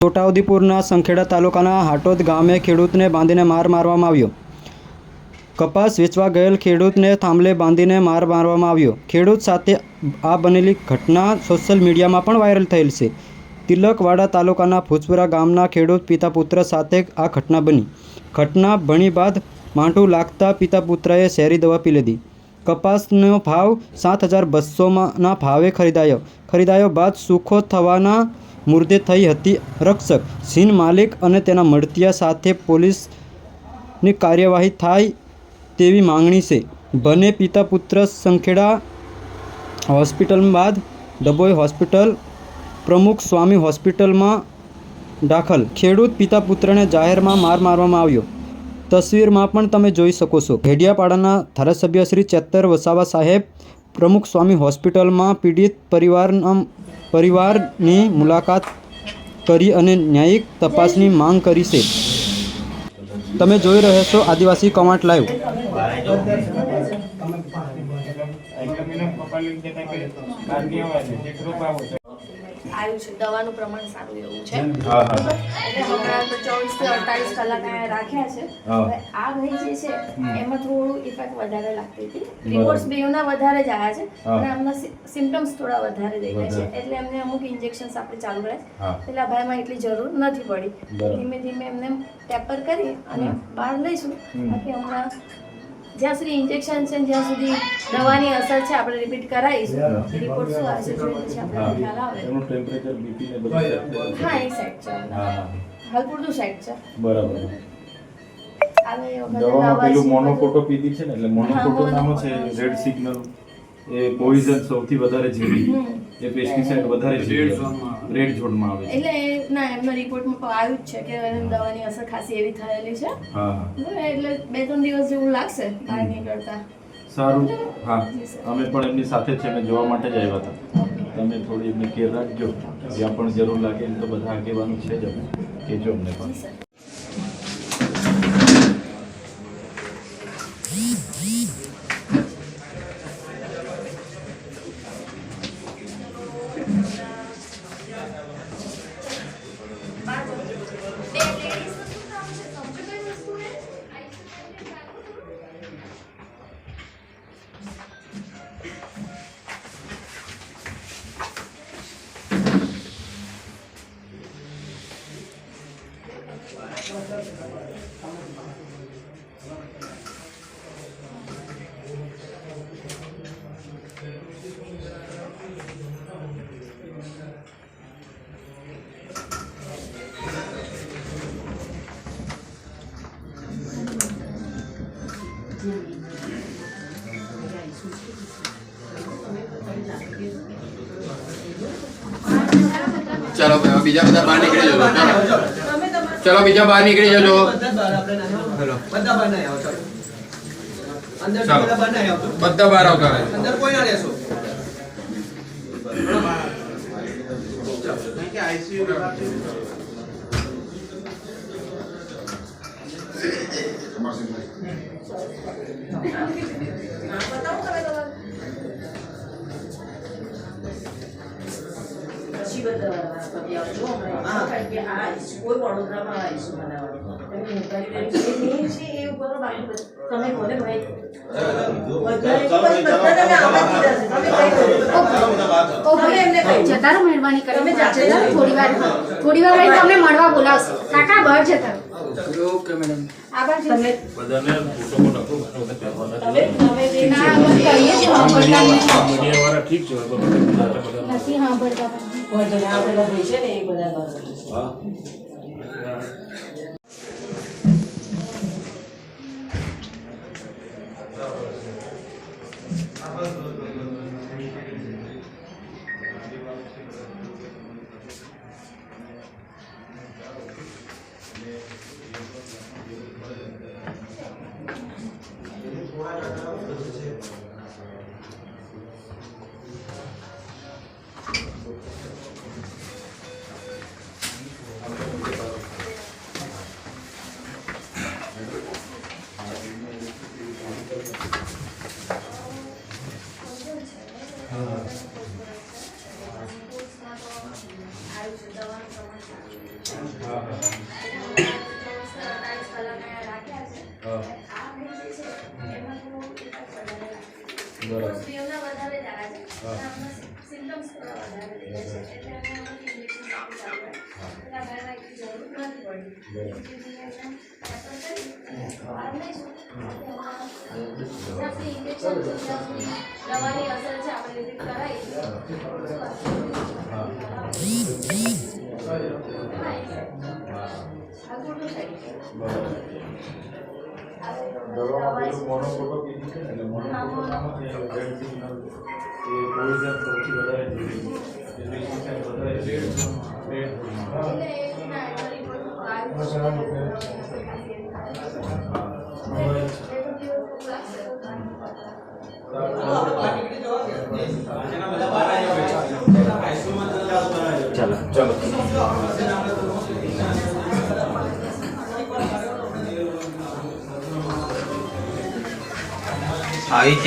છોટાઉદેપુરના સંખેડા તાલુકાના હાટોદ ગામે ખેડૂતને બાંધીને માર મારવામાં આવ્યો। કપાસ વેચવા ગયેલ ખેડૂતને થાંભલે બાંધીને માર મારવામાં આવ્યો। ખેડૂત સાથે આ બનેલી ઘટના સોશિયલ મીડિયામાં પણ વાયરલ થયેલ છે। તિલકવાડા તાલુકાના ભૂજપુરા ગામના ખેડૂત પિતા પુત્ર સાથે આ ઘટના બની। ઘટના બની બાદ માંઠું લાગતા પિતા પુત્રએ ઝેરી દવા પી લીધી। કપાસનો ભાવ 7,200ના ભાવે ખરીદાયો બાદ સુખો થવાના મુર્દે થઈ હતી રક્ષક। સીન માલિક અને તેના મળતિયા સાથે પોલીસની કાર્યવાહી થાય તેવી માંગણી છે। બંને પિતા પુત્ર સંખેડા હોસ્પિટલ બાદ ડભોઈ હોસ્પિટલ પ્રમુખ સ્વામી હોસ્પિટલમાં દાખલ। ખેડૂત પિતા પુત્રને જાહેરમાં માર મારવામાં આવ્યો। તસવીરમાં પણ તમે જોઈ શકો છો। હેડિયાપાડાના ધારાસભ્ય શ્રી ચેતર વસાવા સાહેબ પ્રમુખ સ્વામી હોસ્પિટલમાં પીડિત પરિવારની મુલાકાત કરી અને ન્યાયિક તપાસની માંગ કરી છે। તમે જોઈ રહ્યા છો આદિવાસી કવાંટ લાઈવ। આવ્યું છે દવાનું પ્રમાણ સારું એવું છે એટલે હમણાં 24 થી 48 કલાક રાખ્યા છે। હવે આ ભાઈ જે છે એમાં થોડું ઇફેક્ટ વધારે લાગતી હતી। રિપોર્ટ્સ બેના વધારે જ આવ્યા છે અને આમના સિમ્પટમ્સ થોડા વધારે દેખાય છે એટલે એમને અમુક ઇન્જેક્શન્સ આપણે ચાલુ કર્યા એટલે આ ભાઈમાં એટલી જરૂર નથી પડી। ધીમે ધીમે એમને ટેપર કરી અને બહાર લઈશું। બાકી હમણાં જ્યાં સુધી ઇન્જેક્શન છે જ્યાં સુધી દવાની અસર છે આપણે રિપીટ કરાવીશું। રિપોર્ટ શું આવશે જોઈએ પછી આપણે ખ્યાલ આવે। એનું ટેમ્પરેચર બીપી ને બધું હા એ સાઈડ છે હાલ પૂરતું સાઈડ છે બરાબર। આવે દવામાં પેલું મોનોકોટો પીધી છે ને એટલે મોનોકોટો નામ છે રેડ સિગ્નલ એ પોઈઝન સૌથી વધારે ઝેરી એ પેસ્ટિસાઇડ વધારે ઝેરી રેડ ઝોનમાં આવે છે એટલે ના એમનો રિપોર્ટમાં આવ્યું જ છે કે એને દવાની અસર ખાસી એવી થયેલી છે। હા એટલે 2-3 દિવસ જેવું લાગશે બહાર નીકળતા। સારું હા અમે પણ એમની સાથે છે અમે જોવા માટે જ આવ્યા હતા। તમે થોડી એમને કેર રાખજો જ્યાં પણ જરૂર લાગે એમ તો બધા આગેવાનું છે જ અમે કહેજો અમને પણ। चलो बीजा बता बाहर निकली जाओ। चलो बीजा बाहर निकली जाओ। हेलो बता बाहर नहीं आओ। चलो अंदर बता बाहर नहीं आओ। बता बाहर आओ। अंदर कोई ना लेसो। नहीं क्या आईसीयू में बात बताओ कब પછી બતાવવા પછી આવજો હમણાં કારણ કે આ કોઈ વડોદરામાં આવીશું બનાવવાની તમે મોટાની છે એ ઉપર બાકી તમે બોલે ભાઈ જતા મહેરબાની કરીને થોડી વાર તમને મળવા બોલાવશે। કાકા બહાર જતા ओके मैडम આભાર તમે બધાને ફોટો નાખો તમે જેના કહીએ છો મીડિયા વાળા ઠીક છે નથી હા બરાબર બધા આપેલા ભાઈ છે ને એ બધા હા હા. હા. દવાની અસર છે આપણે રિપીટ કરાવી દવામાં પેલું મોનોકોટો કીધી છે ને, એટલે મોનોકોટોનામાં છે રેડ સિગ્નલ એ પોઈઝન સૌથી વધારે ઝેરી છે. એટલે એ છે વધારે રેડ ચાલો આવી